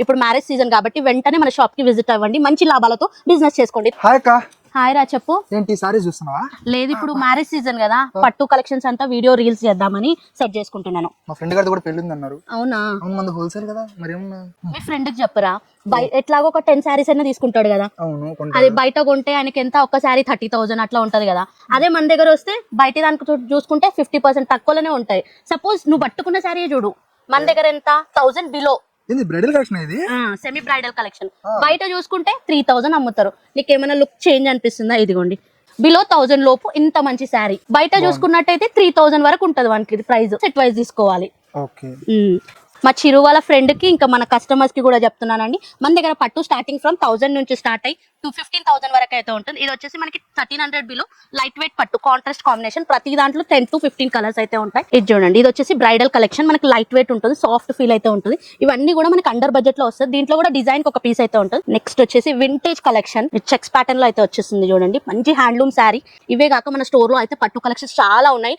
ఇప్పుడు marriage season కాబట్టి వెంటనే మన షాప్ కి విజిట్ అవ్వండి, మంచి లాభాలతో బిజినెస్ చేసుకోండి. హాయ్ అక్క, హాయ్ రా, చెప్పు. ఏంటి సారీ చూస్తున్నావా? లేదు, ఇప్పుడు మ్యారేజ్ సీజన్ కదా, పట్టు కలెక్షన్స్ అంతా వీడియో రీల్స్ చేద్దామని సెట్ చేసుకుంటున్నాను. మా ఫ్రెండ్ గారిది కూడా పెళ్లి ఉంది అన్నారు. అవునా? అవును, మంది హోల్సేల్ కదా, మరి ఏమన్నా? మీ ఫ్రెండ్ కి చెప్పరా, ఎట్లాగో ఒక 10 శారీస్ అయినా తీసుకుంటాడు కదా. అవును, అది బయట కొంటే ఆయనకి ఎంత, ఒక శారీ 30,000 అట్లా ఉంటది కదా. అదే మన దగ్గర వస్తే బయట దానికి చూసుకుంటే 50% తక్కువలోనే ఉంటాయి. సపోజ్ నువ్వు పట్టుకున్న శారీ చూడు, మన దగ్గర ఎంత 1000 బిలో. ఇది బ్రైడల్ కలెక్షన్ ఇది, సెమీ బ్రైడల్ కలెక్షన్. బయట చూసుకుంటే 3000 అమ్ముతారు. నీకు ఏమైనా లుక్ చేంజ్ అనిపిస్తుందా? ఇదిగోండి, బిలో 1000 లోపు ఇంత మంచి శారీ. బయట చూసుకున్నట్టయితే 3000 వరకు ఉంటది మనకి ప్రైస్. సెట్ వైజ్ తీసుకోవాలి. ఓకే. మా చిరు వాళ్ళ ఫ్రెండ్ కి ఇంకా మన కస్టమర్స్ కి కూడా చెప్తున్నానండి, మన దగ్గర పట్టు స్టార్టింగ్ ఫ్రమ్ 1000 నుంచి స్టార్ట్ అయ్యి 15,000 వరకు అయితే ఉంటుంది. ఇది వచ్చేసి మనకి 1300 బిలో లైట్ వెయిట్ పట్టు, కాంట్రాస్ట్ కాంబినేషన్. ప్రతి దాంట్లో 10 to 15 కలర్స్ అయితే ఉంటాయి. ఇది చూడండి, ఇది వచ్చేసి బ్రైడల్ కలెక్షన్. మనకి లైట్ వెయిట్ ఉంటుంది, సాఫ్ట్ ఫీల్ అయితే ఉంటుంది. ఇవన్నీ కూడా మనకి అండర్ బడ్జెట్ లో వస్తుంది. దీంట్లో కూడా డిజైన్ కి ఒక పీస్ అయితే ఉంటుంది. నెక్స్ట్ వచ్చేసి వింటేజ్ కలెక్షన్, చెక్స్ ప్యాటర్న్ లో అయితే వచ్చేస్తుంది. చూడండి, మంచి హ్యాండ్లూమ్ శారీ. ఇవే కాక మన స్టోర్ లో అయితే పట్టు కలెక్షన్స్ చాలా ఉన్నాయి.